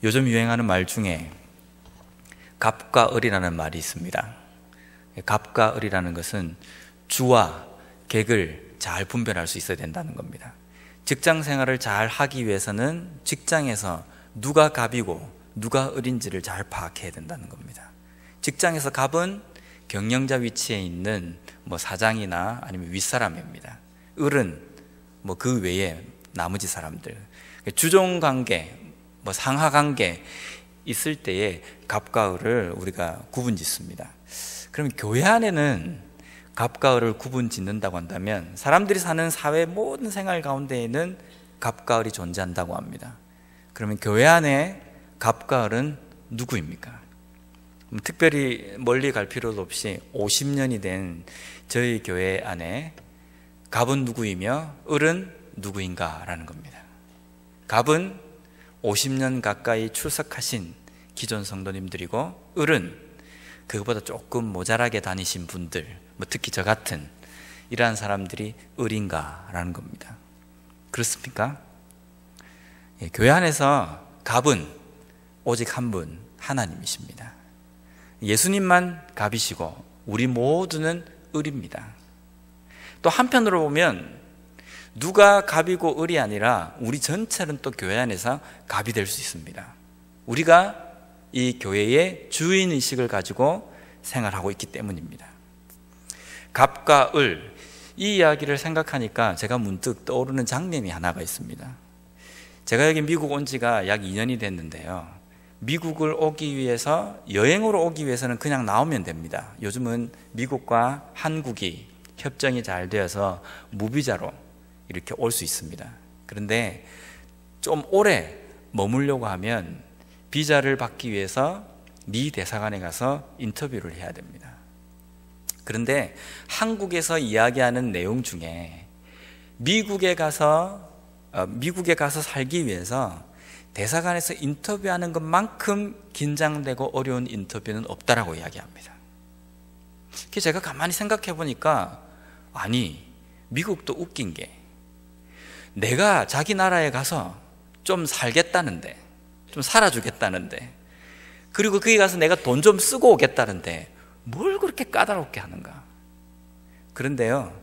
요즘 유행하는 말 중에 갑과 을이라는 말이 있습니다. 갑과 을이라는 것은 주와 객을 잘 분별할 수 있어야 된다는 겁니다. 직장 생활을 잘 하기 위해서는 직장에서 누가 갑이고 누가 을인지를 잘 파악해야 된다는 겁니다. 직장에서 갑은 경영자 위치에 있는 사장이나 아니면 윗사람입니다. 을은 그 외에 나머지 사람들, 주종 관계, 상하 관계 있을 때에 갑과 을을 우리가 구분 짓습니다. 그럼 교회 안에는 갑과 을을 구분 짓는다고 한다면 사람들이 사는 사회 모든 생활 가운데에는 갑과 을이 존재한다고 합니다. 그러면 교회 안에 갑과 을은 누구입니까? 특별히 멀리 갈 필요도 없이 50년이 된 저희 교회 안에 갑은 누구이며 을은 누구인가라는 겁니다. 갑은 50년 가까이 출석하신 기존 성도님들이고, 을은 그것보다 조금 모자라게 다니신 분들, 특히 저 같은 이러한 사람들이 을인가라는 겁니다. 그렇습니까? 교회 안에서 갑은 오직 한 분, 하나님이십니다. 예수님만 갑이시고 우리 모두는 을입니다. 또 한편으로 보면 누가 갑이고 을이 아니라 우리 전체는 또 교회 안에서 갑이 될 수 있습니다. 우리가 이 교회의 주인의식을 가지고 생활하고 있기 때문입니다. 갑과 을, 이 이야기를 생각하니까 제가 문득 떠오르는 장면이 하나가 있습니다. 제가 여기 미국 온 지가 약 2년이 됐는데요, 미국을 오기 위해서, 여행으로 오기 위해서는 그냥 나오면 됩니다. 요즘은 미국과 한국이 협정이 잘 되어서 무비자로 이렇게 올 수 있습니다. 그런데 좀 오래 머물려고 하면 비자를 받기 위해서 미 대사관에 가서 인터뷰를 해야 됩니다. 그런데 한국에서 이야기하는 내용 중에 미국에 가서 살기 위해서 대사관에서 인터뷰하는 것만큼 긴장되고 어려운 인터뷰는 없다라고 이야기합니다. 제가 가만히 생각해 보니까, 아니, 미국도 웃긴 게, 내가 자기 나라에 가서 좀 살겠다는데, 좀 살아주겠다는데, 그리고 거기 가서 내가 돈 좀 쓰고 오겠다는데 뭘 그렇게 까다롭게 하는가? 그런데요,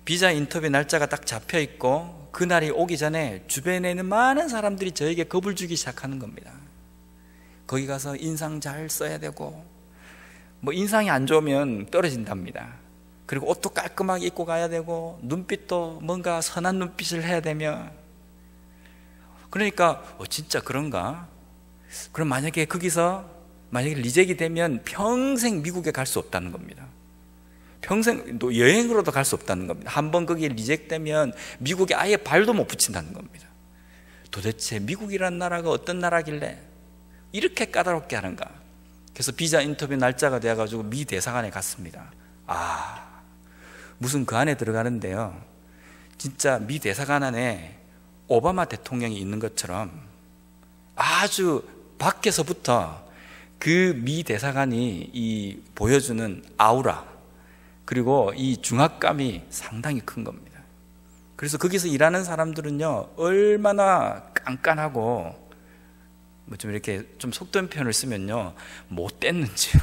비자 인터뷰 날짜가 딱 잡혀 있고 그날이 오기 전에 주변에 있는 많은 사람들이 저에게 겁을 주기 시작하는 겁니다. 거기 가서 인상 잘 써야 되고, 인상이 안 좋으면 떨어진답니다. 그리고 옷도 깔끔하게 입고 가야 되고, 눈빛도 뭔가 선한 눈빛을 해야 되며. 그러니까 진짜 그런가? 그럼 만약에 거기서 리젝이 되면 평생 미국에 갈 수 없다는 겁니다. 평생 또 여행으로도 갈 수 없다는 겁니다. 한번 거기에 리젝되면 미국에 아예 발도 못 붙인다는 겁니다. 도대체 미국이라는 나라가 어떤 나라길래 이렇게 까다롭게 하는가? 그래서 비자 인터뷰 날짜가 되어가지고 미 대사관에 갔습니다. 무슨 그 안에 들어가는데요, 진짜 미 대사관 안에 오바마 대통령이 있는 것처럼 아주 밖에서부터 그 미 대사관이 보여주는 아우라, 그리고 이 중압감이 상당히 큰 겁니다. 그래서 거기서 일하는 사람들은요, 얼마나 깐깐하고, 좀 이렇게 좀 속된 표현을 쓰면요, 못됐는지요.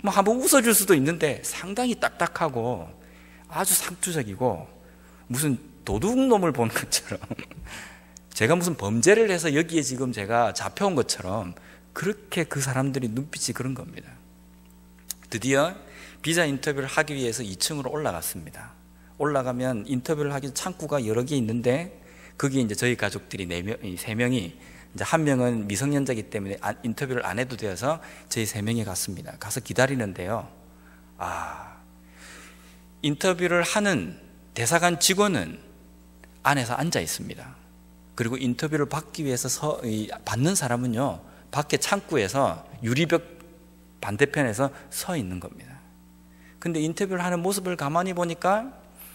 한번 웃어줄 수도 있는데 상당히 딱딱하고 아주 상투적이고, 무슨 도둑놈을 보는 것처럼, 제가 무슨 범죄를 해서 여기에 지금 제가 잡혀온 것처럼 그렇게 그 사람들이 눈빛이 그런 겁니다. 드디어 비자 인터뷰를 하기 위해서 2층으로 올라갔습니다. 올라가면 인터뷰를 하기 창구가 여러 개 있는데, 거기에 이제 저희 가족들이 3명이, 이제 한 명은 미성년자이기 때문에 인터뷰를 안 해도 되어서 저희 3명이 갔습니다. 가서 기다리는데요, 인터뷰를 하는 대사관 직원은 안에서 앉아 있습니다. 그리고 인터뷰를 받기 위해서 받는 사람은요, 밖에 창구에서 유리벽 반대편에서 서 있는 겁니다. 근데 인터뷰를 하는 모습을 가만히 보니까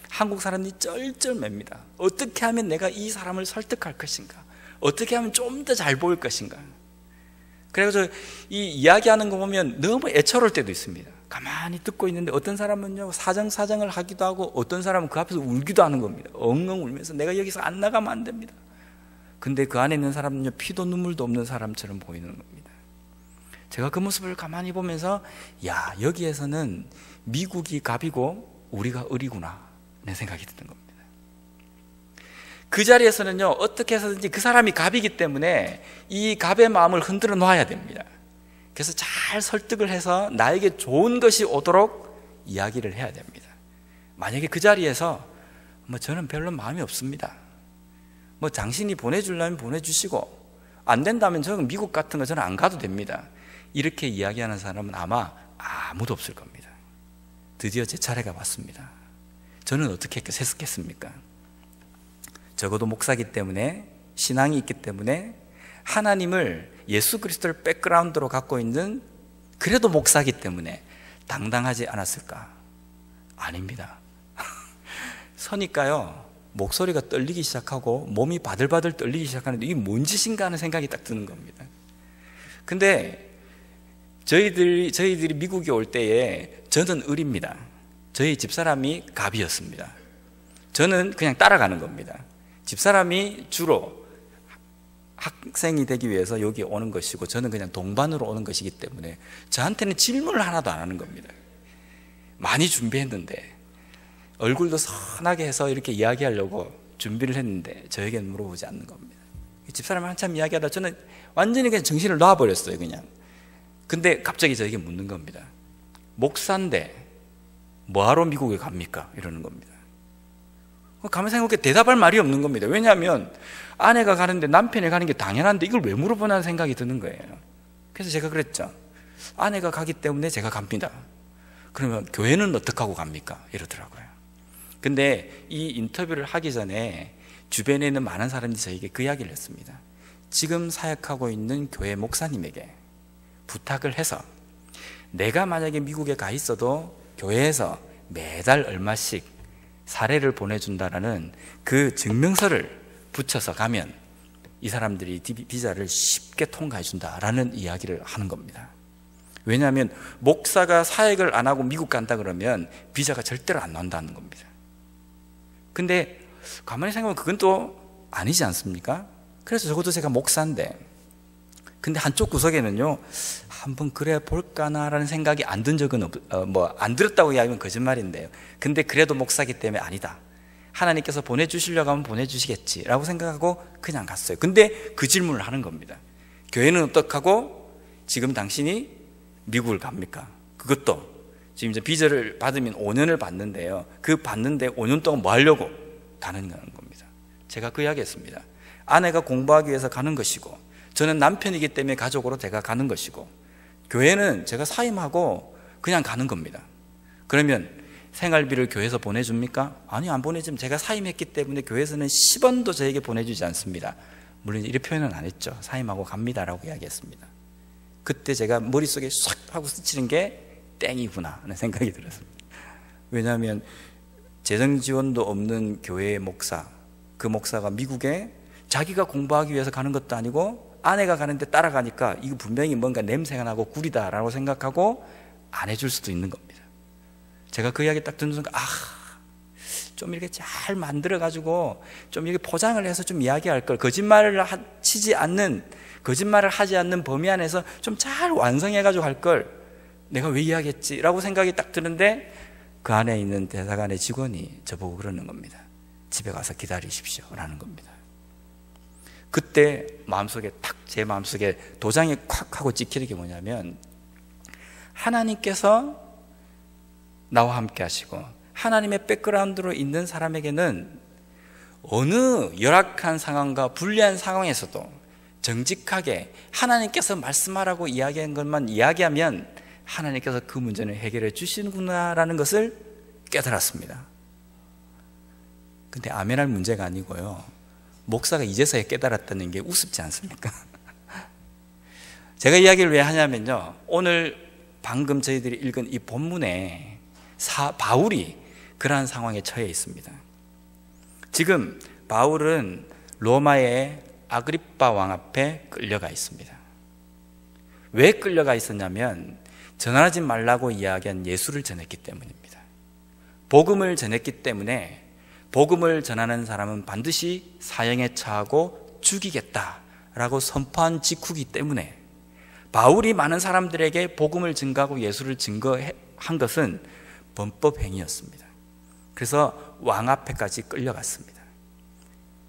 한국 사람들이 쩔쩔맵니다. 어떻게 하면 내가 이 사람을 설득할 것인가? 어떻게 하면 좀 더 잘 보일 것인가? 그래서 이 이야기하는 거 보면 너무 애처로울 때도 있습니다. 가만히 듣고 있는데 어떤 사람은요, 사정을 하기도 하고, 어떤 사람은 그 앞에서 울기도 하는 겁니다. 엉엉 울면서 내가 여기서 안 나가면 안 됩니다. 근데 그 안에 있는 사람은요, 피도 눈물도 없는 사람처럼 보이는 겁니다. 제가 그 모습을 가만히 보면서, 야, 여기에서는 미국이 갑이고 우리가 을이구나, 내 생각이 드는 겁니다. 그 자리에서는요, 어떻게 해서든지 그 사람이 갑이기 때문에 이 갑의 마음을 흔들어 놔야 됩니다. 그래서 잘 설득을 해서 나에게 좋은 것이 오도록 이야기를 해야 됩니다. 만약에 그 자리에서 저는 별로 마음이 없습니다, 당신이 보내주려면 보내주시고 안 된다면 저는 미국 같은 거 저는 안 가도 됩니다, 이렇게 이야기하는 사람은 아마 아무도 없을 겁니다. 드디어 제 차례가 왔습니다. 저는 어떻게 했겠습니까? 적어도 목사기 때문에, 신앙이 있기 때문에, 하나님을, 예수 그리스도를 백그라운드로 갖고 있는, 그래도 목사기 때문에 당당하지 않았을까? 아닙니다. 서니까요, 목소리가 떨리기 시작하고 몸이 바들바들 떨리기 시작하는데 이게 뭔 짓인가 하는 생각이 딱 드는 겁니다. 근데 저희들이 미국에 올 때에 저는 을입니다. 저희 집사람이 갑이었습니다. 저는 그냥 따라가는 겁니다. 집사람이 주로 학생이 되기 위해서 여기 오는 것이고 저는 그냥 동반으로 오는 것이기 때문에 저한테는 질문을 하나도 안 하는 겁니다. 많이 준비했는데, 얼굴도 선하게 해서 이렇게 이야기하려고 준비를 했는데 저에게는 물어보지 않는 겁니다. 집사람이 한참 이야기하다 저는 완전히 그냥 정신을 놔버렸어요, 그냥. 근데 갑자기 저에게 묻는 겁니다. 목사인데 뭐하러 미국에 갑니까? 이러는 겁니다. 가만 생각해 대답할 말이 없는 겁니다. 왜냐하면 아내가 가는데 남편이 가는 게 당연한데 이걸 왜 물어보냐는 생각이 드는 거예요. 그래서 제가 그랬죠. 아내가 가기 때문에 제가 갑니다. 그러면 교회는 어떻게 하고 갑니까? 이러더라고요. 근데 이 인터뷰를 하기 전에 주변에 있는 많은 사람들이 저에게 그 이야기를 했습니다. 지금 사역하고 있는 교회 목사님에게 부탁을 해서 내가 만약에 미국에 가 있어도 교회에서 매달 얼마씩 사례를 보내준다라는 그 증명서를 붙여서 가면 이 사람들이 비자를 쉽게 통과해 준다라는 이야기를 하는 겁니다. 왜냐하면 목사가 사역을 안 하고 미국 간다 그러면 비자가 절대로 안 나온다는 겁니다. 근데 가만히 생각하면 그건 또 아니지 않습니까? 그래서 적어도 제가 목사인데, 근데 한쪽 구석에는요, 한번 그래 볼까나라는 생각이 안 든 적은 안 들었다고 이야기하면 거짓말인데요. 근데 그래도 목사기 때문에 아니다, 하나님께서 보내주시려고 하면 보내주시겠지라고 생각하고 그냥 갔어요. 근데 그 질문을 하는 겁니다. 교회는 어떡하고 지금 당신이 미국을 갑니까? 그것도 지금 이제 비자를 받으면 5년을 받는데요. 그 받는데 5년 동안 뭐 하려고 가는 겁니다. 제가 그 이야기했습니다. 아내가 공부하기 위해서 가는 것이고, 저는 남편이기 때문에 가족으로 제가 가는 것이고, 교회는 제가 사임하고 그냥 가는 겁니다. 그러면 생활비를 교회에서 보내줍니까? 아니요, 안 보내주면 제가 사임했기 때문에 교회에서는 10원도 저에게 보내주지 않습니다. 물론 이렇게 표현은 안 했죠. 사임하고 갑니다라고 이야기했습니다. 그때 제가 머릿속에 싹 하고 스치는 게 땡이구나 하는 생각이 들었습니다. 왜냐하면 재정 지원도 없는 교회의 목사, 그 목사가 미국에 자기가 공부하기 위해서 가는 것도 아니고 아내가 가는데 따라가니까 이거 분명히 뭔가 냄새가 나고 구리다라고 생각하고 안 해줄 수도 있는 겁니다. 제가 그 이야기 딱 듣는 순간, 좀 이렇게 잘 만들어가지고 좀 이렇게 포장을 해서 좀 이야기할 걸, 거짓말을 하지 않는 범위 안에서 좀 잘 완성해가지고 할 걸 내가 왜 이야기했지라고 생각이 딱 드는데, 그 안에 있는 대사관의 직원이 저보고 그러는 겁니다. 집에 가서 기다리십시오 라는 겁니다. 그때 마음속에 제 마음속에 도장이 콱 하고 찍히는 게 뭐냐면, 하나님께서 나와 함께 하시고 하나님의 백그라운드로 있는 사람에게는 어느 열악한 상황과 불리한 상황에서도 정직하게 하나님께서 말씀하라고 이야기한 것만 이야기하면 하나님께서 그 문제는 해결해 주시는구나라는 것을 깨달았습니다. 근데 아멘할 문제가 아니고요, 목사가 이제서야 깨달았다는 게 우습지 않습니까? 제가 이야기를 왜 하냐면요, 오늘 방금 저희들이 읽은 이 본문에 바울이 그러한 상황에 처해 있습니다. 지금 바울은 로마의 아그리빠 왕 앞에 끌려가 있습니다. 왜 끌려가 있었냐면 전하지 말라고 이야기한 예수를 전했기 때문입니다. 복음을 전했기 때문에 복음을 전하는 사람은 반드시 사형에 처하고 죽이겠다라고 선포한 직후이기 때문에 바울이 많은 사람들에게 복음을 증거하고 예수를 증거한 것은 범법 행위였습니다. 그래서 왕 앞에까지 끌려갔습니다.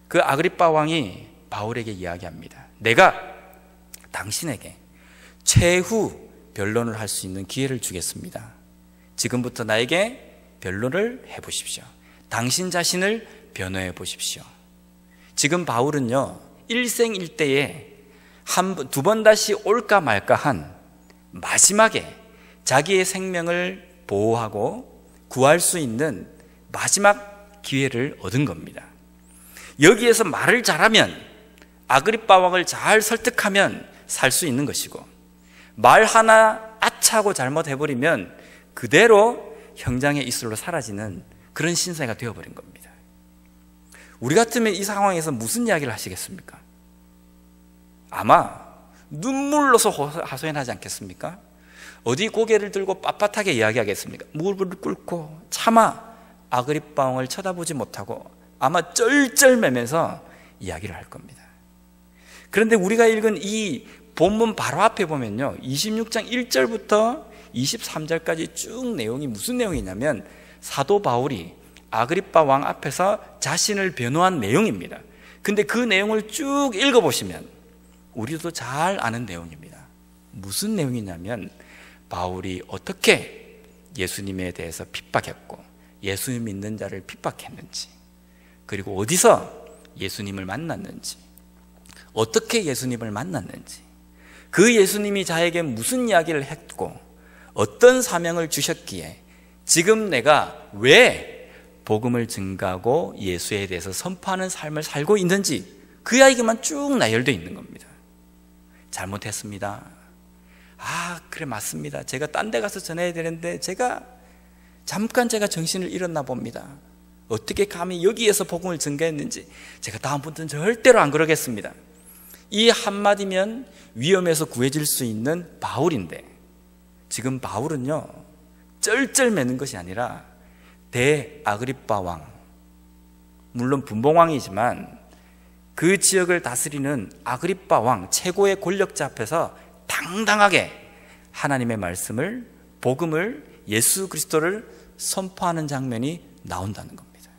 그 아그리빠 왕이 바울에게 이야기합니다. 내가 당신에게 최후 변론을 할 수 있는 기회를 주겠습니다. 지금부터 나에게 변론을 해보십시오. 당신 자신을 변호해 보십시오. 지금 바울은요, 일생일대에 두 번 다시 올까 말까 한 마지막에 자기의 생명을 보호하고 구할 수 있는 마지막 기회를 얻은 겁니다. 여기에서 말을 잘하면, 아그리빠 왕을 잘 설득하면 살 수 있는 것이고, 말 하나 아차하고 잘못해버리면 그대로 형장의 이슬로 사라지는 그런 신세가 되어버린 겁니다. 우리 같으면 이 상황에서 무슨 이야기를 하시겠습니까? 아마 눈물로서 하소연하지 않겠습니까? 어디 고개를 들고 빳빳하게 이야기하겠습니까? 무릎을 꿇고 차마 아그리빠 왕을 쳐다보지 못하고 아마 쩔쩔매면서 이야기를 할 겁니다. 그런데 우리가 읽은 이 본문 바로 앞에 보면요, 26장 1절부터 23절까지 쭉 내용이 무슨 내용이냐면 사도 바울이 아그리빠 왕 앞에서 자신을 변호한 내용입니다. 근데 그 내용을 쭉 읽어보시면 우리도 잘 아는 내용입니다. 무슨 내용이냐면 바울이 어떻게 예수님에 대해서 핍박했고 예수님 믿는 자를 핍박했는지, 그리고 어디서 예수님을 만났는지, 어떻게 예수님을 만났는지, 그 예수님이 자에게 무슨 이야기를 했고 어떤 사명을 주셨기에 지금 내가 왜 복음을 증가하고 예수에 대해서 선포하는 삶을 살고 있는지, 그 이야기만 쭉 나열되어 있는 겁니다. 잘못했습니다. 그래 맞습니다. 제가 딴 데 가서 전해야 되는데 잠깐 제가 정신을 잃었나 봅니다. 어떻게 감히 여기에서 복음을 증거했는지 제가 다음부터는 절대로 안 그러겠습니다. 이 한마디면 위험에서 구해질 수 있는 바울인데, 지금 바울은요 쩔쩔매는 것이 아니라 대아그리빠 왕, 물론 분봉왕이지만 그 지역을 다스리는 아그리빠 왕, 최고의 권력자 앞에서 당당하게 하나님의 말씀을, 복음을, 예수 그리스도를 선포하는 장면이 나온다는 겁니다.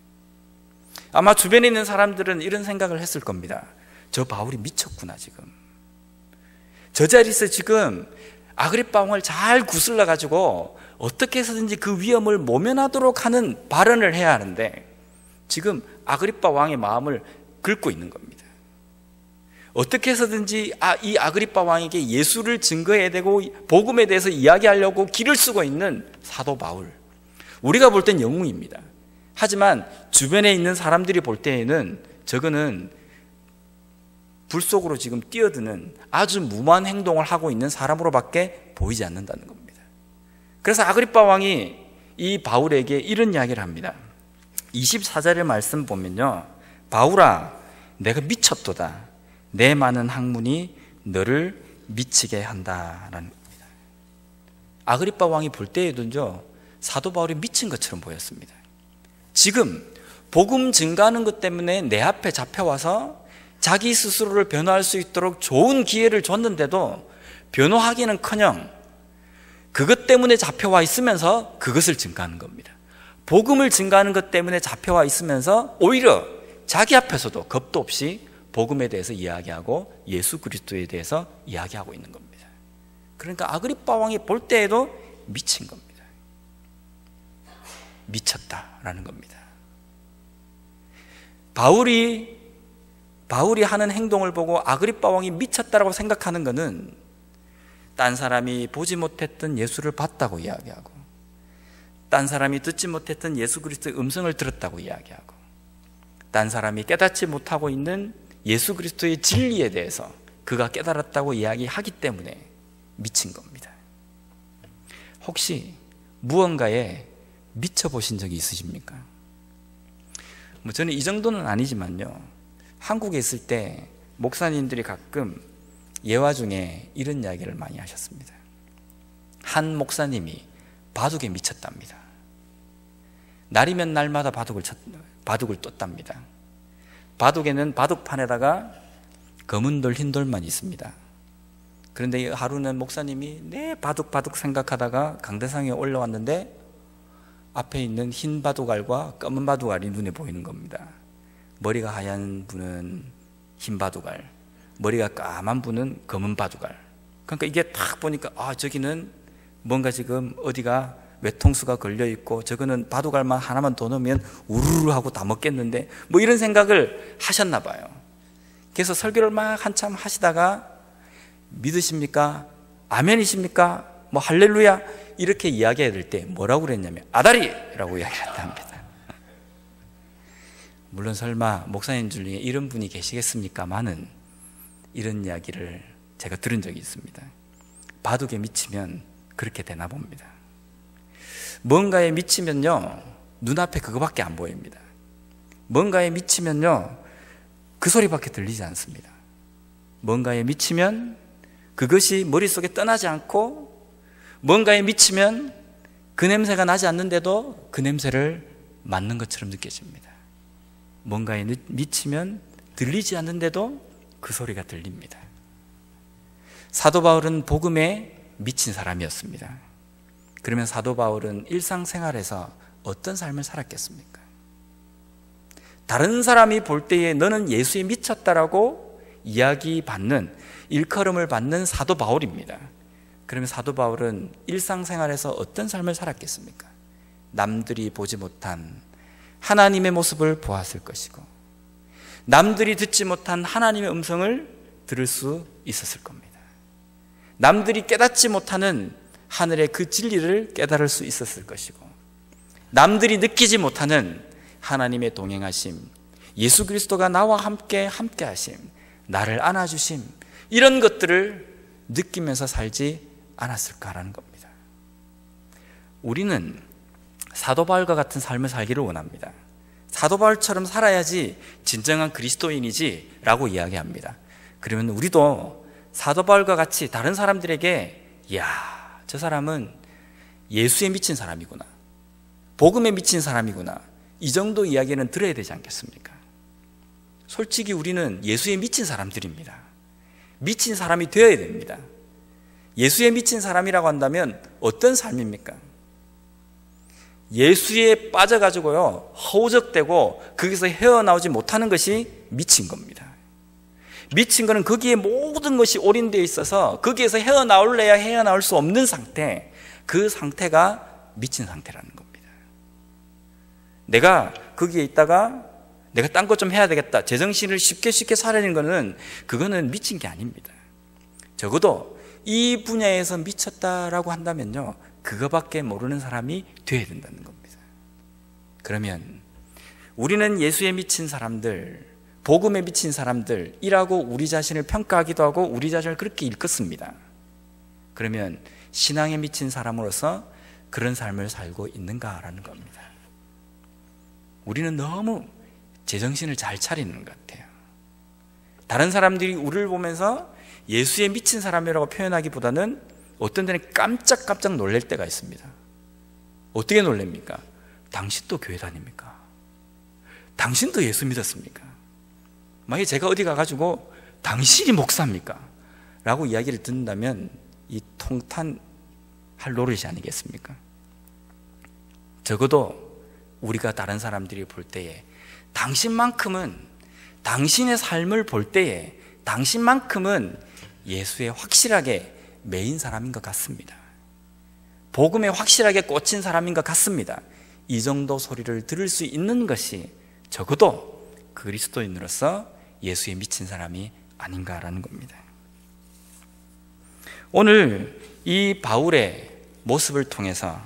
아마 주변에 있는 사람들은 이런 생각을 했을 겁니다. 저 바울이 미쳤구나. 지금 저 자리에서 지금 아그리빠 왕을 잘 구슬러 가지고 어떻게 해서든지 그 위험을 모면하도록 하는 발언을 해야 하는데 지금 아그리빠 왕의 마음을 긁고 있는 겁니다. 어떻게 해서든지 이 아그리빠 왕에게 예수를 증거해야 되고 복음에 대해서 이야기하려고 길을 쓰고 있는 사도 바울, 우리가 볼 땐 영웅입니다. 하지만 주변에 있는 사람들이 볼 때에는 저거는 불 속으로 지금 뛰어드는 아주 무모한 행동을 하고 있는 사람으로밖에 보이지 않는다는 겁니다. 그래서 아그리빠 왕이 이 바울에게 이런 이야기를 합니다. 24절의 말씀 보면요, 바울아 내가 미쳤도다. 내 많은 학문이 너를 미치게 한다라는 겁니다. 아그리빠 왕이 볼 때에도요 사도 바울이 미친 것처럼 보였습니다. 지금 복음 증가하는 것 때문에 내 앞에 잡혀와서 자기 스스로를 변호할 수 있도록 좋은 기회를 줬는데도 변호하기는커녕 그것 때문에 잡혀와 있으면서 그것을 증가하는 겁니다. 복음을 증가하는 것 때문에 잡혀와 있으면서 오히려 자기 앞에서도 겁도 없이 복음에 대해서 이야기하고 예수 그리스도에 대해서 이야기하고 있는 겁니다. 그러니까 아그리빠 왕이 볼 때에도 미친 겁니다. 미쳤다라는 겁니다. 바울이 하는 행동을 보고 아그리빠 왕이 미쳤다라고 생각하는 것은 딴 사람이 보지 못했던 예수를 봤다고 이야기하고, 딴 사람이 듣지 못했던 예수 그리스도의 음성을 들었다고 이야기하고, 딴 사람이 깨닫지 못하고 있는 예수 그리스도의 진리에 대해서 그가 깨달았다고 이야기하기 때문에 미친 겁니다. 혹시 무언가에 미쳐보신 적이 있으십니까? 저는 이 정도는 아니지만요, 한국에 있을 때 목사님들이 가끔 예화 중에 이런 이야기를 많이 하셨습니다. 한 목사님이 바둑에 미쳤답니다. 날이면 날마다 바둑을 떴답니다. 바둑에는 바둑판에다가 검은 돌, 흰 돌만 있습니다. 그런데 하루는 목사님이 바둑 생각하다가 강대상에 올라왔는데 앞에 있는 흰 바둑알과 검은 바둑알이 눈에 보이는 겁니다. 머리가 하얀 분은 흰 바둑알, 머리가 까만 분은 검은 바둑알. 그러니까 이게 딱 보니까 저기는 뭔가 지금 어디가 외통수가 걸려있고 저거는 바둑알만 하나만 더 넣으면 우르르 하고 다 먹겠는데 뭐 이런 생각을 하셨나 봐요. 그래서 설교를 막 한참 하시다가 믿으십니까? 아멘이십니까? 뭐 할렐루야 이렇게 이야기해야 될 때 뭐라고 그랬냐면 아다리라고 이야기를 했답니다. 물론 설마 목사님 중에 이런 분이 계시겠습니까마는 이런 이야기를 제가 들은 적이 있습니다. 바둑에 미치면 그렇게 되나 봅니다. 뭔가에 미치면요 눈앞에 그거밖에 안 보입니다. 뭔가에 미치면요 그 소리밖에 들리지 않습니다. 뭔가에 미치면 그것이 머릿속에 떠나지 않고, 뭔가에 미치면 그 냄새가 나지 않는데도 그 냄새를 맡는 것처럼 느껴집니다. 뭔가에 미치면 들리지 않는데도 그 소리가 들립니다. 사도 바울은 복음에 미친 사람이었습니다. 그러면 사도 바울은 일상생활에서 어떤 삶을 살았겠습니까? 다른 사람이 볼 때에 너는 예수에 미쳤다라고 이야기받는, 일컬음을 받는 사도 바울입니다. 그러면 사도 바울은 일상생활에서 어떤 삶을 살았겠습니까? 남들이 보지 못한 하나님의 모습을 보았을 것이고, 남들이 듣지 못한 하나님의 음성을 들을 수 있었을 겁니다. 남들이 깨닫지 못하는 하늘의 그 진리를 깨달을 수 있었을 것이고, 남들이 느끼지 못하는 하나님의 동행하심, 예수 그리스도가 나와 함께 하심, 나를 안아주심, 이런 것들을 느끼면서 살지 않았을까라는 겁니다. 우리는 사도 바울과 같은 삶을 살기를 원합니다. 사도 바울처럼 살아야지 진정한 그리스도인이지 라고 이야기합니다. 그러면 우리도 사도 바울과 같이 다른 사람들에게 이야, 저 사람은 예수에 미친 사람이구나, 복음에 미친 사람이구나, 이 정도 이야기는 들어야 되지 않겠습니까? 솔직히 우리는 예수에 미친 사람들입니다. 미친 사람이 되어야 됩니다. 예수에 미친 사람이라고 한다면 어떤 삶입니까? 예수에 빠져가지고요 허우적대고 거기서 헤어나오지 못하는 것이 미친 겁니다. 미친 거는 거기에 모든 것이 올인되어 있어서 거기에서 헤어나올래야 헤어나올 수 없는 상태, 그 상태가 미친 상태라는 겁니다. 내가 거기에 있다가 내가 딴 것 좀 해야 되겠다, 제정신을 쉽게 살아내는 거는, 그거는 미친 게 아닙니다. 적어도 이 분야에서 미쳤다라고 한다면요 그거밖에 모르는 사람이 되어야 된다는 겁니다. 그러면 우리는 예수에 미친 사람들, 복음에 미친 사람들이라고 우리 자신을 평가하기도 하고 우리 자신을 그렇게 일컫습니다. 그러면 신앙에 미친 사람으로서 그런 삶을 살고 있는가라는 겁니다. 우리는 너무 제정신을 잘 차리는 것 같아요. 다른 사람들이 우리를 보면서 예수에 미친 사람이라고 표현하기보다는 어떤 데는 깜짝 놀랄 때가 있습니다. 어떻게 놀랍니까? 당신도 교회 다닙니까? 당신도 예수 믿었습니까? 만약에 제가 어디 가가지고 당신이 목사입니까? 라고 이야기를 듣는다면 이 통탄할 노릇이 아니겠습니까? 적어도 우리가 다른 사람들이 볼 때에 당신만큼은, 당신의 삶을 볼 때에 당신만큼은 예수에 확실하게 매인 사람인 것 같습니다. 복음에 확실하게 꽂힌 사람인 것 같습니다. 이 정도 소리를 들을 수 있는 것이 적어도 그리스도인으로서 예수에 미친 사람이 아닌가라는 겁니다. 오늘 이 바울의 모습을 통해서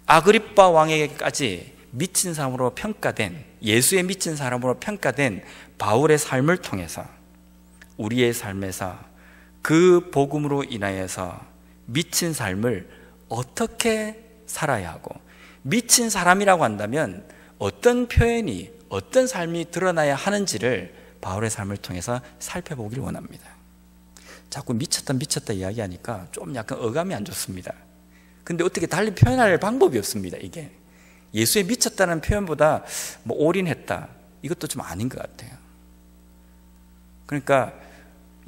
아그리빠 왕에게까지 미친 사람으로 평가된, 예수에 미친 사람으로 평가된 바울의 삶을 통해서 우리의 삶에서 그 복음으로 인하여서 미친 삶을 어떻게 살아야 하고, 미친 사람이라고 한다면 어떤 표현이, 어떤 삶이 드러나야 하는지를 바울의 삶을 통해서 살펴보기를 원합니다. 자꾸 미쳤다 이야기하니까 좀 약간 어감이 안 좋습니다. 근데 어떻게 달리 표현할 방법이 없습니다. 이게 예수에 미쳤다는 표현보다 올인했다, 이것도 좀 아닌 것 같아요. 그러니까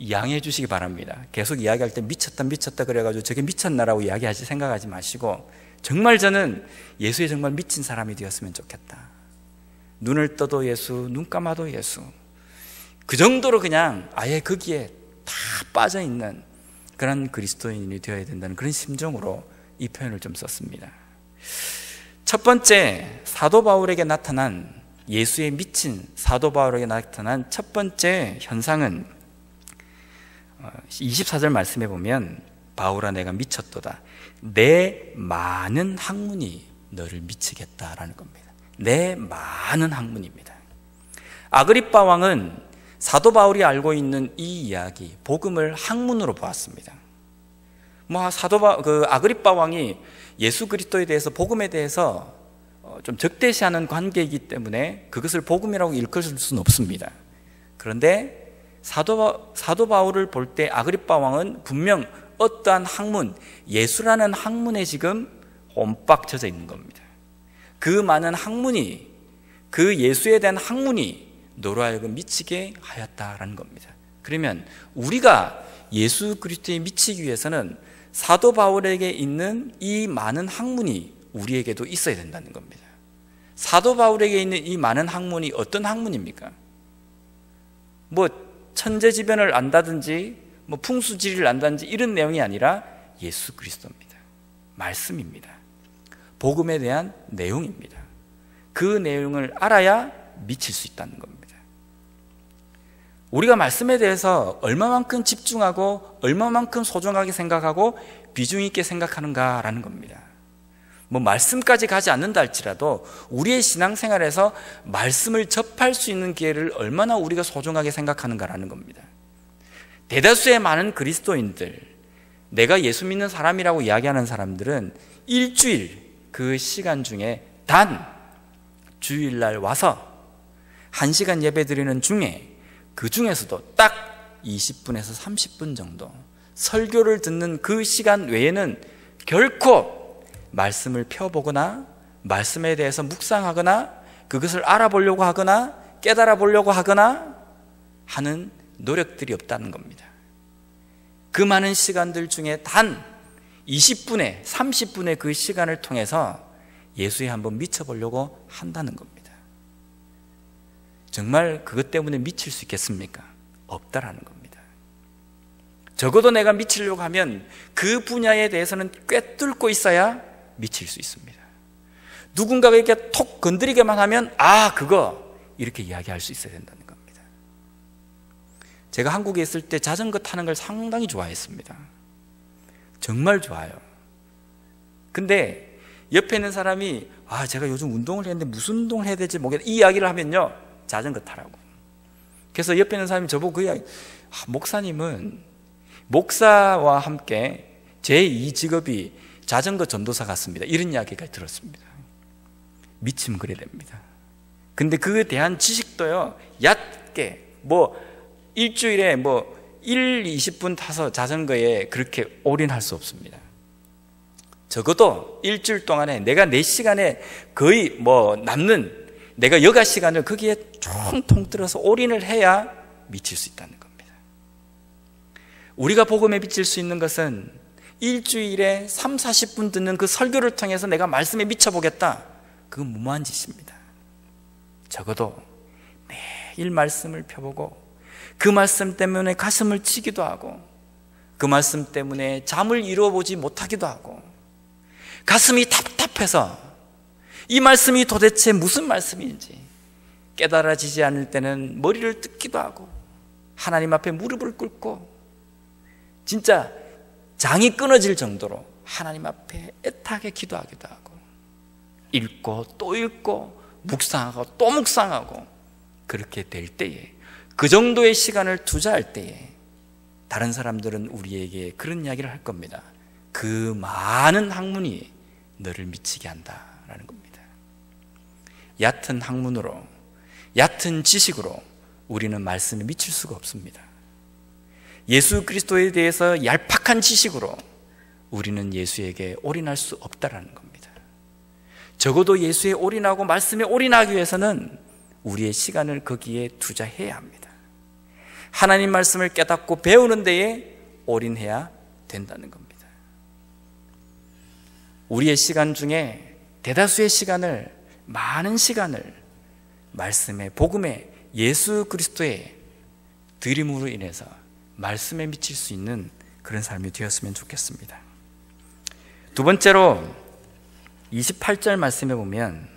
양해해 주시기 바랍니다. 계속 이야기할 때 미쳤다 그래가지고 저게 미쳤나라고 이야기하지 생각하지 마시고, 정말 저는 예수에 정말 미친 사람이 되었으면 좋겠다. 눈을 떠도 예수, 눈 감아도 예수, 그 정도로 그냥 아예 거기에 다 빠져있는 그런 그리스도인이 되어야 된다는 그런 심정으로 이 표현을 좀 썼습니다. 첫 번째, 사도 바울에게 나타난, 예수에 미친 사도 바울에게 나타난 첫 번째 현상은 24절 말씀해 보면, 바울아 내가 미쳤도다, 내 많은 학문이 너를 미치겠다라는 겁니다. 내 많은 학문입니다. 아그리빠 왕은 사도 바울이 알고 있는 이 이야기, 복음을 학문으로 보았습니다. 아그리빠 왕이 예수 그리스도에 대해서, 복음에 대해서 좀 적대시하는 관계이기 때문에 그것을 복음이라고 일컬을 수는 없습니다. 그런데 사도 바울을 볼 때 아그리빠 왕은 분명 어떠한 학문, 예수라는 학문에 지금 옴빡 젖어 있는 겁니다. 그 많은 학문이, 그 예수에 대한 학문이 너로 하여금 미치게 하였다라는 겁니다. 그러면 우리가 예수 그리스도에 미치기 위해서는 사도 바울에게 있는 이 많은 학문이 우리에게도 있어야 된다는 겁니다. 사도 바울에게 있는 이 많은 학문이 어떤 학문입니까? 천재지변을 안다든지 풍수지리를 안다든지 이런 내용이 아니라 예수 그리스도입니다. 말씀입니다. 복음에 대한 내용입니다. 그 내용을 알아야 미칠 수 있다는 겁니다. 우리가 말씀에 대해서 얼마만큼 집중하고 얼마만큼 소중하게 생각하고 비중 있게 생각하는가라는 겁니다. 말씀까지 가지 않는다 할지라도 우리의 신앙생활에서 말씀을 접할 수 있는 기회를 얼마나 우리가 소중하게 생각하는가라는 겁니다. 대다수의 많은 그리스도인들, 내가 예수 믿는 사람이라고 이야기하는 사람들은 일주일 그 시간 중에 단 주일날 와서 1시간 예배 드리는 중에, 그 중에서도 딱 20분에서 30분 정도 설교를 듣는 그 시간 외에는 결코 말씀을 펴보거나 말씀에 대해서 묵상하거나 그것을 알아보려고 하거나 깨달아 보려고 하거나 하는 노력들이 없다는 겁니다. 그 많은 시간들 중에 단 20분에 30분의 그 시간을 통해서 예수에 한번 미쳐보려고 한다는 겁니다. 정말 그것 때문에 미칠 수 있겠습니까? 없다라는 겁니다. 적어도 내가 미치려고 하면 그 분야에 대해서는 꿰뚫고 있어야 미칠 수 있습니다. 누군가가 이렇게 톡 건드리게만 하면 그거 이렇게 이야기할 수 있어야 된다는 겁니다. 제가 한국에 있을 때 자전거 타는 걸 상당히 좋아했습니다. 정말 좋아요. 근데 옆에 있는 사람이 제가 요즘 운동을 했는데 무슨 운동을 해야 될지 모르겠다, 이 이야기를 하면요, 자전거 타라고. 그래서 옆에 있는 사람이 저보고 그 이야기, 목사님은 목사와 함께 제2 직업이 자전거 전도사 같습니다, 이런 이야기까지 들었습니다. 미치면 그래야 됩니다. 근데 그에 대한 지식도요, 얕게 일주일에 20분 타서 자전거에 그렇게 올인할 수 없습니다. 적어도 일주일 동안에 내가 내 시간에 거의 남는 내가 여가 시간을 거기에 총통 들어서 올인을 해야 미칠 수 있다는 겁니다. 우리가 복음에 미칠 수 있는 것은 일주일에 3, 40분 듣는 그 설교를 통해서 내가 말씀에 미쳐보겠다, 그건 무모한 짓입니다. 적어도 매일 말씀을 펴보고 그 말씀 때문에 가슴을 치기도 하고 그 말씀 때문에 잠을 이루어보지 못하기도 하고 가슴이 답답해서 이 말씀이 도대체 무슨 말씀인지 깨달아지지 않을 때는 머리를 뜯기도 하고 하나님 앞에 무릎을 꿇고 진짜 장이 끊어질 정도로 하나님 앞에 애타게 기도하기도 하고 읽고 또 읽고 묵상하고 또 묵상하고 그렇게 될 때에, 그 정도의 시간을 투자할 때에 다른 사람들은 우리에게 그런 이야기를 할 겁니다. 그 많은 학문이 너를 미치게 한다라는 겁니다. 얕은 학문으로, 얕은 지식으로 우리는 말씀에 미칠 수가 없습니다. 예수 그리스도에 대해서 얄팍한 지식으로 우리는 예수에게 올인할 수 없다라는 겁니다. 적어도 예수에 올인하고 말씀에 올인하기 위해서는 우리의 시간을 거기에 투자해야 합니다. 하나님 말씀을 깨닫고 배우는 데에 올인해야 된다는 겁니다. 우리의 시간 중에 대다수의 시간을, 많은 시간을 말씀에, 복음에, 예수 그리스도의 드림으로 인해서 말씀에 미칠 수 있는 그런 삶이 되었으면 좋겠습니다. 두 번째로 28절 말씀에 보면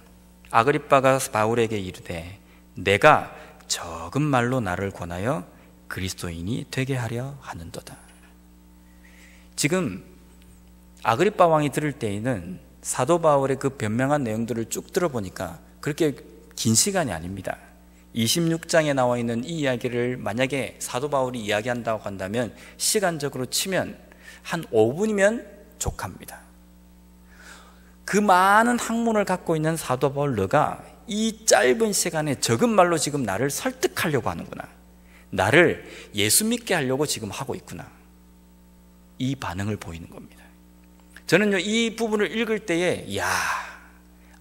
아그리빠가 바울에게 이르되 내가 적은 말로 나를 권하여 그리스도인이 되게 하려 하는도다. 지금 아그리빠 왕이 들을 때에는 사도 바울의 그 변명한 내용들을 쭉 들어보니까 그렇게 긴 시간이 아닙니다. 26장에 나와 있는 이 이야기를 만약에 사도 바울이 이야기한다고 한다면 시간적으로 치면 한 5분이면 족합니다. 그 많은 학문을 갖고 있는 사도 바울, 너가 이 짧은 시간에 적은 말로 지금 나를 설득하려고 하는구나, 나를 예수 믿게 하려고 지금 하고 있구나, 이 반응을 보이는 겁니다. 저는요, 이 부분을 읽을 때에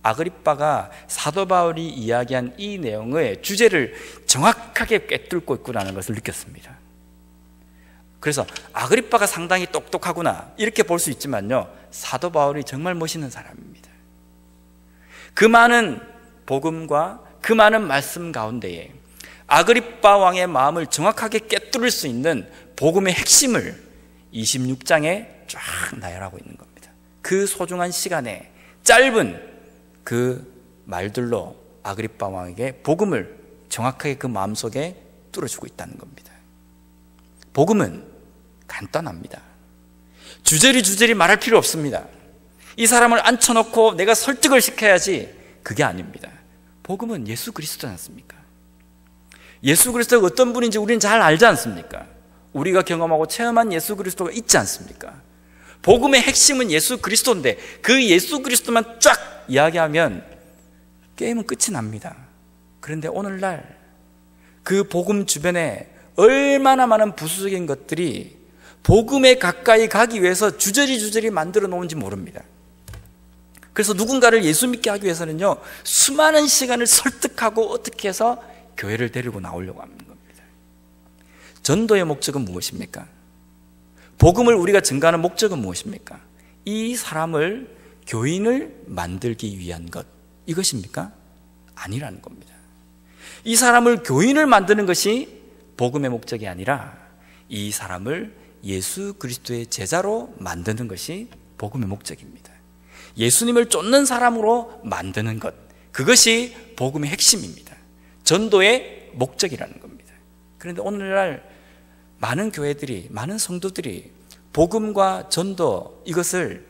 아그리빠가 사도 바울이 이야기한 이 내용의 주제를 정확하게 꿰뚫고 있구나라는 것을 느꼈습니다. 그래서 아그리빠가 상당히 똑똑하구나 이렇게 볼 수 있지만요, 사도 바울이 정말 멋있는 사람입니다. 그 많은 복음과 그 많은 말씀 가운데에 아그리빠 왕의 마음을 정확하게 꿰뚫을 수 있는 복음의 핵심을 26장에 쫙 나열하고 있는 겁니다. 그 소중한 시간에 짧은 그 말들로 아그리빠 왕에게 복음을 정확하게 그 마음속에 뚫어주고 있다는 겁니다. 복음은 간단합니다. 주저리 말할 필요 없습니다. 이 사람을 앉혀놓고 내가 설득을 시켜야지, 그게 아닙니다. 복음은 예수 그리스도지 않습니까? 예수 그리스도가 어떤 분인지 우리는 잘 알지 않습니까? 우리가 경험하고 체험한 예수 그리스도가 있지 않습니까? 복음의 핵심은 예수 그리스도인데 그 예수 그리스도만 쫙 이야기하면 게임은 끝이 납니다. 그런데 오늘날 그 복음 주변에 얼마나 많은 부수적인 것들이 복음에 가까이 가기 위해서 주저리 만들어 놓은지 모릅니다. 그래서 누군가를 예수 믿게 하기 위해서는요, 수많은 시간을 설득하고 어떻게 해서 교회를 데리고 나오려고 하는 겁니다. 전도의 목적은 무엇입니까? 복음을 우리가 증가하는 목적은 무엇입니까? 이 사람을 교인을 만들기 위한 것, 이것입니까? 아니라는 겁니다. 이 사람을 교인을 만드는 것이 복음의 목적이 아니라 이 사람을 예수 그리스도의 제자로 만드는 것이 복음의 목적입니다. 예수님을 쫓는 사람으로 만드는 것, 그것이 복음의 핵심입니다. 전도의 목적이라는 겁니다. 그런데 오늘날 많은 교회들이, 많은 성도들이 복음과 전도, 이것을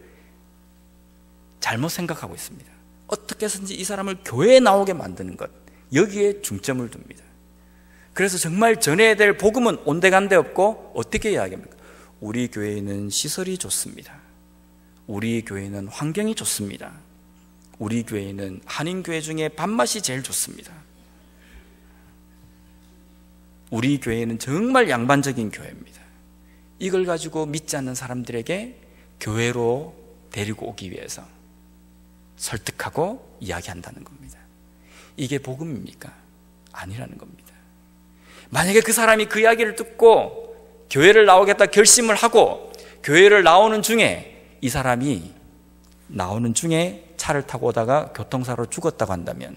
잘못 생각하고 있습니다. 어떻게 해서든지 이 사람을 교회에 나오게 만드는 것, 여기에 중점을 둡니다. 그래서 정말 전해야 될 복음은 온데간데 없고 어떻게 이야기합니까? 우리 교회는 시설이 좋습니다. 우리 교회는 환경이 좋습니다. 우리 교회는 한인교회 중에 밥맛이 제일 좋습니다. 우리 교회는 정말 양반적인 교회입니다. 이걸 가지고 믿지 않는 사람들에게 교회로 데리고 오기 위해서 설득하고 이야기한다는 겁니다. 이게 복음입니까? 아니라는 겁니다. 만약에 그 사람이 그 이야기를 듣고 교회를 나오겠다 결심을 하고 교회를 나오는 중에, 이 사람이 나오는 중에 차를 타고 오다가 교통사고로 죽었다고 한다면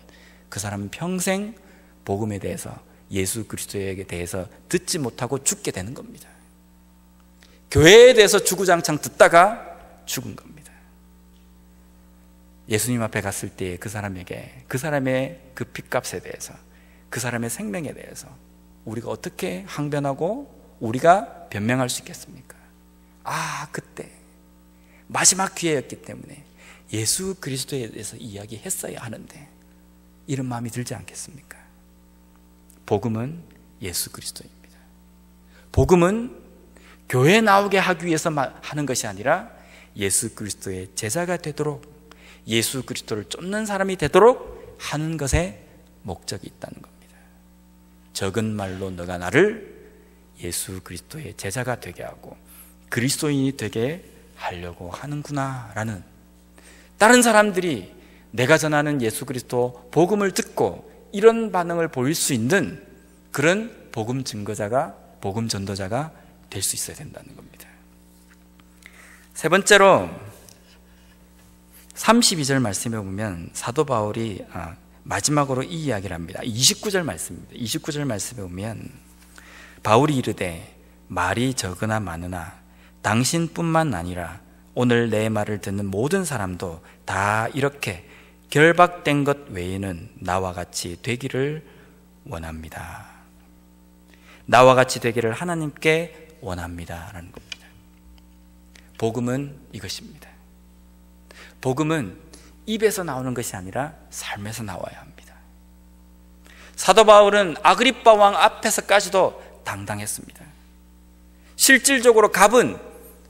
그 사람은 평생 복음에 대해서, 예수 그리스도에 대해서 듣지 못하고 죽게 되는 겁니다. 교회에 대해서 주구장창 듣다가 죽은 겁니다. 예수님 앞에 갔을 때 그 사람에게, 그 사람의 그 핏값에 대해서, 그 사람의 생명에 대해서 우리가 어떻게 항변하고 우리가 변명할 수 있겠습니까? 그때 마지막 기회였기 때문에 예수 그리스도에 대해서 이야기했어야 하는데, 이런 마음이 들지 않겠습니까? 복음은 예수 그리스도입니다. 복음은 교회에 나오게 하기 위해서 하는 것이 아니라 예수 그리스도의 제자가 되도록, 예수 그리스도를 쫓는 사람이 되도록 하는 것에 목적이 있다는 겁니다. 적은 말로 너가 나를 예수 그리스도의 제자가 되게 하고 그리스도인이 되게 하려고 하는구나 라는, 다른 사람들이 내가 전하는 예수 그리스도 복음을 듣고 이런 반응을 보일 수 있는 그런 복음 증거자가, 복음 전도자가 될 수 있어야 된다는 겁니다. 세 번째로 32절 말씀에 보면 사도 바울이 마지막으로 이 이야기를 합니다. 29절 말씀입니다. 29절 말씀에 보면 바울이 이르되 말이 적으나 많으나 당신뿐만 아니라 오늘 내 말을 듣는 모든 사람도 다 이렇게 결박된 것 외에는 나와 같이 되기를 원합니다. 나와 같이 되기를 하나님께 원합니다 라는 겁니다. 복음은 이것입니다. 복음은 입에서 나오는 것이 아니라 삶에서 나와야 합니다. 사도 바울은 아그리빠 왕 앞에서까지도 당당했습니다. 실질적으로 갑은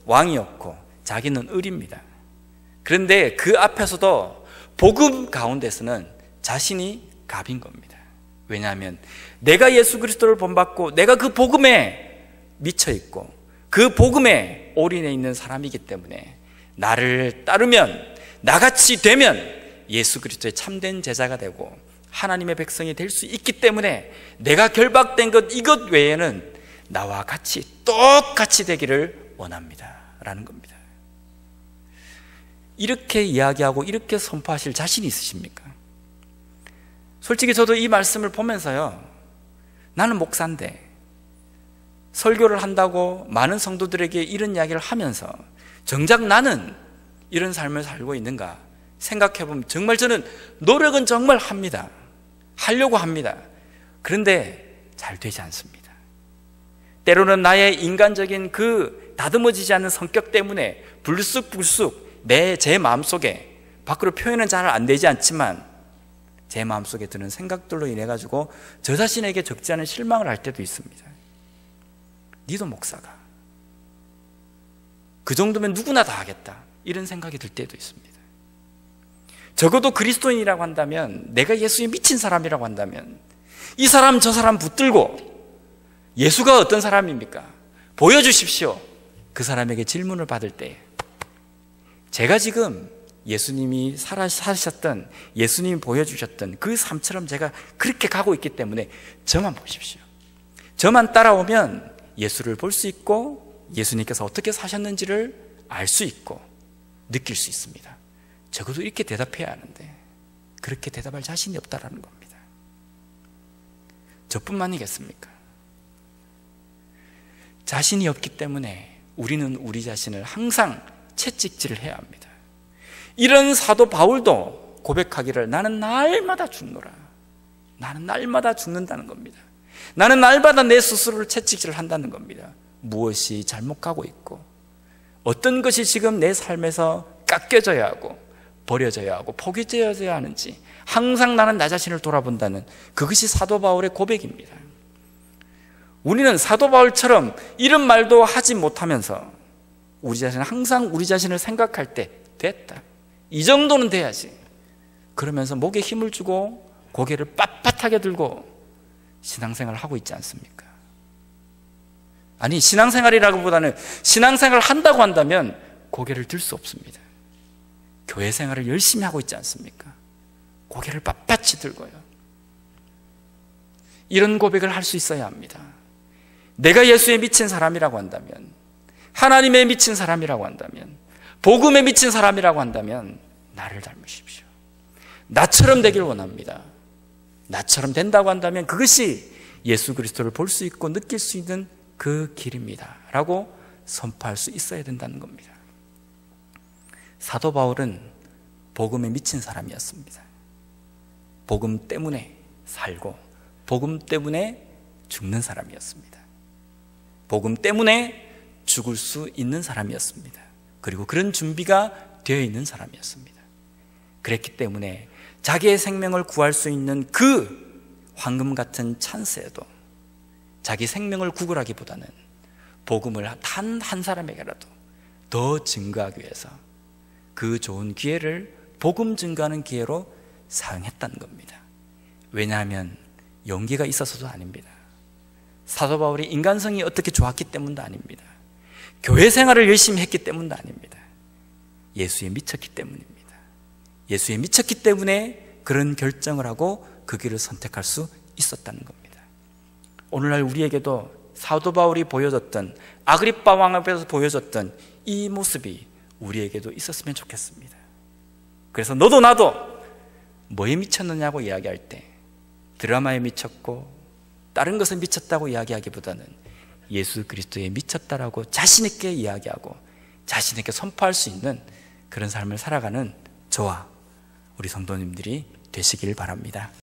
왕이었고 자기는 을입니다. 그런데 그 앞에서도 복음 가운데서는 자신이 갑인 겁니다. 왜냐하면 내가 예수 그리스도를 본받고 내가 그 복음에 미쳐 있고 그 복음에 올인해 있는 사람이기 때문에 나를 따르면, 나같이 되면 예수 그리스도의 참된 제자가 되고 하나님의 백성이 될 수 있기 때문에 내가 결박된 것 이것 외에는 나와 같이 똑같이 되기를 원합니다 라는 겁니다. 이렇게 이야기하고 이렇게 선포하실 자신이 있으십니까? 솔직히 저도 이 말씀을 보면서요, 나는 목사인데 설교를 한다고 많은 성도들에게 이런 이야기를 하면서 정작 나는 이런 삶을 살고 있는가 생각해보면 정말 저는 노력은 정말 합니다. 하려고 합니다. 그런데 잘 되지 않습니다. 때로는 나의 인간적인 그 다듬어지지 않는 성격 때문에 불쑥불쑥 제 마음속에 밖으로 표현은 잘 안 되지 않지만 제 마음속에 드는 생각들로 인해 가지고 저 자신에게 적지 않은 실망을 할 때도 있습니다. 니도 목사가 그 정도면 누구나 다 하겠다 이런 생각이 들 때도 있습니다. 적어도 그리스도인이라고 한다면, 내가 예수에 미친 사람이라고 한다면 이 사람 저 사람 붙들고 예수가 어떤 사람입니까? 보여주십시오. 그 사람에게 질문을 받을 때 제가 지금 예수님이 사셨던, 예수님이 보여주셨던 그 삶처럼 제가 그렇게 가고 있기 때문에 저만 보십시오. 저만 따라오면 예수를 볼 수 있고 예수님께서 어떻게 사셨는지를 알 수 있고 느낄 수 있습니다. 적어도 이렇게 대답해야 하는데 그렇게 대답할 자신이 없다라는 겁니다. 저뿐만이겠습니까? 자신이 없기 때문에 우리는 우리 자신을 항상 채찍질을 해야 합니다. 이런 사도 바울도 고백하기를 나는 날마다 죽노라. 나는 날마다 죽는다는 겁니다. 나는 날마다 내 스스로를 채찍질을 한다는 겁니다. 무엇이 잘못 가고 있고 어떤 것이 지금 내 삶에서 깎여져야 하고 버려져야 하고 포기되어야 하는지 항상 나는 나 자신을 돌아본다는 그것이 사도 바울의 고백입니다. 우리는 사도 바울처럼 이런 말도 하지 못하면서 우리 자신은 항상 우리 자신을 생각할 때 됐다, 이 정도는 돼야지 그러면서 목에 힘을 주고 고개를 빳빳하게 들고 신앙생활을 하고 있지 않습니까? 아니, 신앙생활이라기보다는 신앙생활을 한다고 한다면 고개를 들 수 없습니다. 교회 생활을 열심히 하고 있지 않습니까? 고개를 빳빳이 들고요. 이런 고백을 할 수 있어야 합니다. 내가 예수에 미친 사람이라고 한다면, 하나님에 미친 사람이라고 한다면, 복음에 미친 사람이라고 한다면 나를 닮으십시오. 나처럼 되길 원합니다. 나처럼 된다고 한다면 그것이 예수 그리스도를 볼 수 있고 느낄 수 있는 그 길입니다 라고 선포할 수 있어야 된다는 겁니다. 사도 바울은 복음에 미친 사람이었습니다. 복음 때문에 살고 복음 때문에 죽는 사람이었습니다. 복음 때문에 죽을 수 있는 사람이었습니다. 그리고 그런 준비가 되어 있는 사람이었습니다. 그랬기 때문에 자기의 생명을 구할 수 있는 그 황금 같은 찬스에도 자기 생명을 구걸하기보다는 복음을 단 한 사람에게라도 더 증거하기 위해서 그 좋은 기회를 복음 증거하는 기회로 사용했다는 겁니다. 왜냐하면 용기가 있어서도 아닙니다. 사도 바울이 인간성이 어떻게 좋았기 때문도 아닙니다. 교회 생활을 열심히 했기 때문도 아닙니다. 예수에 미쳤기 때문입니다. 예수에 미쳤기 때문에 그런 결정을 하고 그 길을 선택할 수 있었다는 겁니다. 오늘날 우리에게도 사도 바울이 보여줬던, 아그리빠 왕 앞에서 보여줬던 이 모습이 우리에게도 있었으면 좋겠습니다. 그래서 너도 나도 뭐에 미쳤느냐고 이야기할 때 드라마에 미쳤고 다른 것에 미쳤다고 이야기하기보다는 예수 그리스도에 미쳤다라고 자신 있게 이야기하고 자신 있게 선포할 수 있는 그런 삶을 살아가는 저와 우리 성도님들이 되시길 바랍니다.